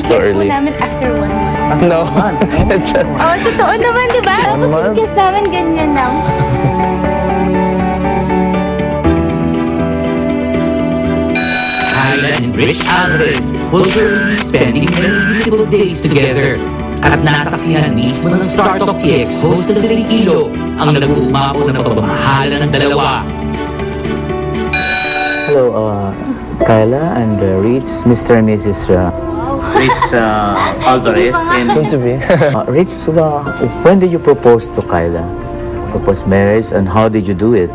still Sinigest po early. namin after 1 month. No. It's just, Oh, totoo naman, di ba? Tapos month? sinigest namin ganyan lang. Kyla and Rich Alvarez will be spending many beautiful days together. At nasaksihan mismo ng Startup TX host na si Kilo ang nag-uumapo ng pagmamahala ng dalawa. Hello, Kyla and Rich, Mr. and Mrs. Rich Alvarez. soon to be. Rich, when did you propose to Kyla? Propose marriage, and how did you do it?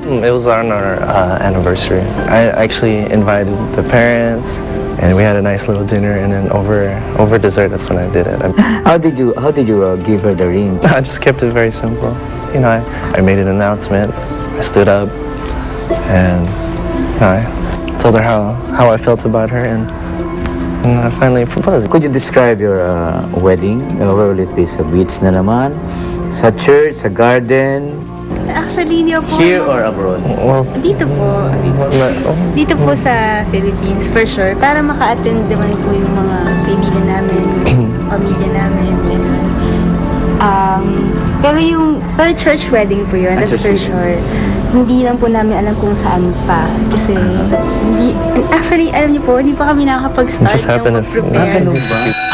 It was on our anniversary. I actually invited the parents, and we had a nice little dinner, and then over dessert, that's when I did it. How did you give her the ring? I just kept it very simple. You know, I made an announcement. I stood up, and I told her how I felt about her, and I finally proposed. Could you describe your wedding? Where will it be? Sa beach na naman? Sa church? Sa garden? Actually, niyo po. Here or abroad? Well, Dito po. Dito po sa Philippines, for sure. Para maka-attend naman po yung mga kaibigan namin, yung pamilya namin, gano'n. Pero church wedding po yun, that's for sure. Hindi lang po namin alam kung saan pa. Kasi, actually, alam niyo po, hindi pa kami nakakapag-start just happened. prepare.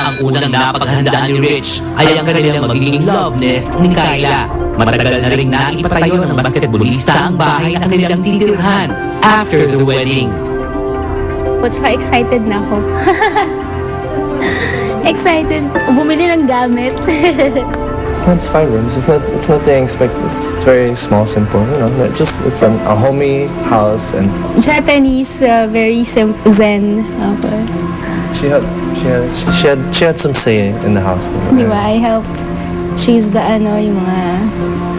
Ang unang napaghandaan ni Rich ay ang kanilang magiging love nest ni Kyla. Matagal na rin naipatayo ng basketballista ang bahay na kanilang titirhan after the wedding. Po, tsaka excited na ako. Excited. Bumili ng gamit. It's 5 rooms. It's nothing expected. It's very small, simple. You know, it's a homey house, and Japanese, very simple, zen. Okay. she had some say in the house. Di ba? I helped choose the yung mga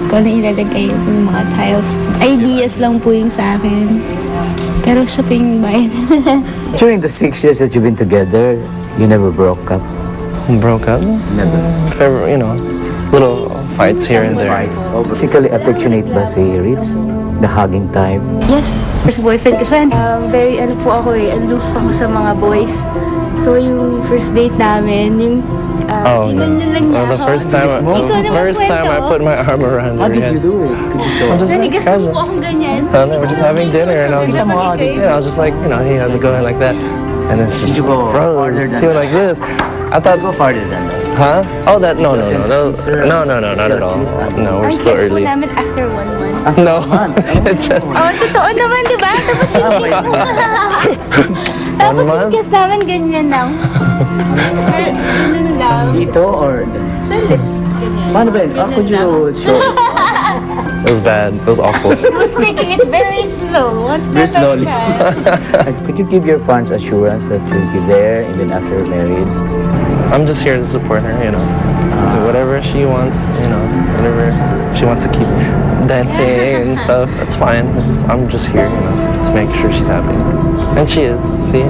kung ano ilalagay yung mga tiles. Ideas lang po yung sa akin. Pero siya po yung bayad. During the 6 years that you've been together, you never broke up? Broke up. Never. If ever, you know, little fights here and there. Physically affectionate ba si Rich? The hugging type? Yes. First boyfriend ko siya. Very po ako aloof ako sa mga boys. So yung first date namin, yung Oh, no. yun lang niya Well, the ako. first time, Ikaw naman first time I kwento. put my arm around her. How did you do it? Could you show I'm us? just like Nanigas na casual. po akong ganyan. We're just having dinner, and I was just, yeah, I was just like, you know, he has it going like that, and then she Did just you go farther froze. than She went like this. I thought, Go farther than that. huh? Oh, that no, no, no, that was, no, not at all. No, we're Ang still kiss po early. namin after 1 month. No, it's just, Oh, totoo naman, di ba? Tapos yung kiss mo. Tapos yung month? kiss namin ganyan lang. Pero, ganun lang. Dito or? Sa lips, ganyan. Paano ba yun? How could you show? it was bad. It was awful. He was taking it very slow. One Very step at a slowly. time. Could you give your fans assurance that you'll be there even after marriage? I'm just here to support her, you know. So whatever she wants, you know, whatever she wants to keep dancing and stuff, that's fine. I'm just here, you know, to make sure she's happy. And she is. See?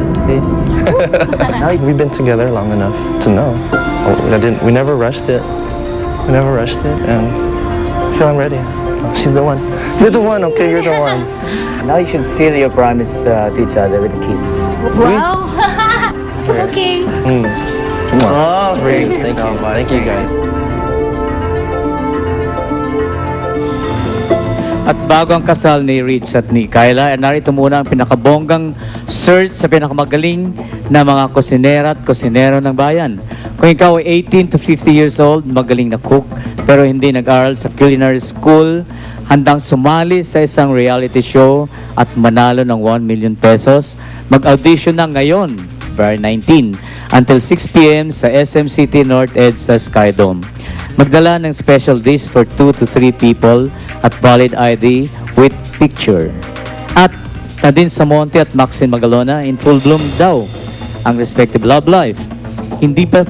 We've been together long enough to know. We never rushed it. We never rushed it, and I feel I'm ready. She's the one. You're the one, okay? You're the one. Now you should seal your promise to each other with a kiss. Wow! Okay. Oh, Great. Thank you. Thank you, guys. At bago ang kasal ni Rich at ni Kyla, narito muna ang pinakabonggang search sa pinakamagaling na mga kusinera at kusinero ng bayan. Kung ikaw ay 18 to 50 years old, magaling na cook, pero hindi nag-aral sa culinary school, handang sumali sa isang reality show at manalo ng 1 million pesos, mag-audition na ngayon, February 19, until 6 p.m. sa SM City North Edge sa Skydome. Magdala ng special dish for 2 to 3 people at valid ID with picture. At Nadine Samonte at Maxine Magalona in full bloom daw ang respective love life. Hindi pa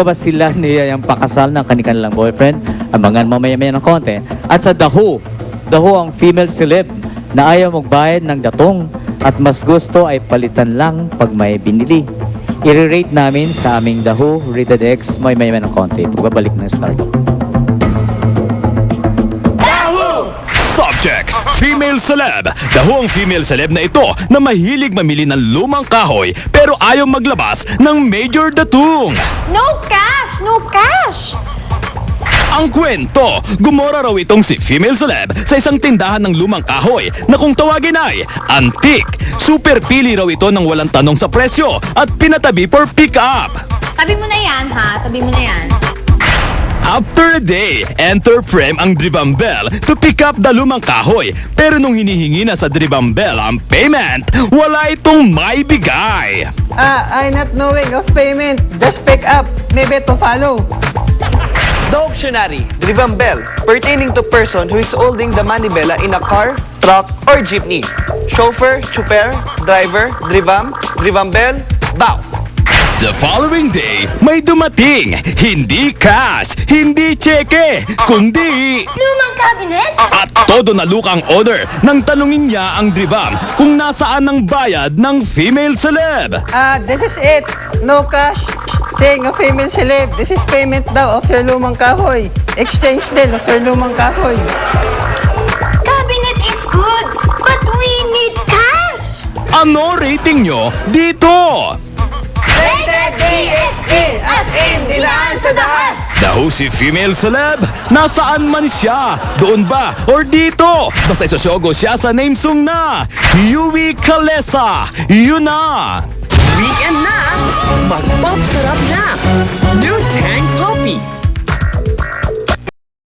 ba sila niyayang pakasal ng kanilang boyfriend? Abangan mamaya-maya ng konti. At sa Daho ang female celeb na ayaw magbayad ng datong at mas gusto ay palitan lang pag may binili. I-rate namin sa aming Daho Rated X mamaya-maya ng konti. Pagbabalik ng start. Subject, female celeb. Daho ang female celeb na ito na mahilig mamili ng lumang kahoy pero ayaw maglabas ng major datung. No cash! No cash! Ang kwento, gumora raw itong si female celeb sa isang tindahan ng lumang kahoy na kung tawagin ay antique. Super pili raw ito ng walang tanong sa presyo at pinatabi for pick up. Tabi mo na yan, ha? Tabi mo na yan. After a day, enter frame ang Drivambel to pick up the lumang kahoy. Pero nung hinihingi na sa Drivambel ang payment, wala itong maibigay. I not knowing of payment. Just pick up. Maybe to follow. The auctionary, Drivambel, pertaining to person who is holding the manibela in a car, truck, or jeepney. Chauffeur, chuper, driver, Drivambel, bow. The following day, may dumating. Hindi cash, hindi cheque, kundi... Lumang cabinet? At todo na lukang order nang tanungin niya ang Drivam kung nasaan ang bayad ng female celeb. This is it. No cash. Saying a female celeb. This is payment daw of your lumang kahoy. Exchange din of your lumang kahoy. Cabinet is good, but we need cash! Ano rating nyo dito? Rated DSE, as in dilaan sa dahas! Daho si female celeb? Nasaan man siya? Doon ba? Or dito? Basta isosyogo siya sa name song na Yui Kalesa. Yun na! Weekend na! Mag-pop sarap na! New Tang Coffee!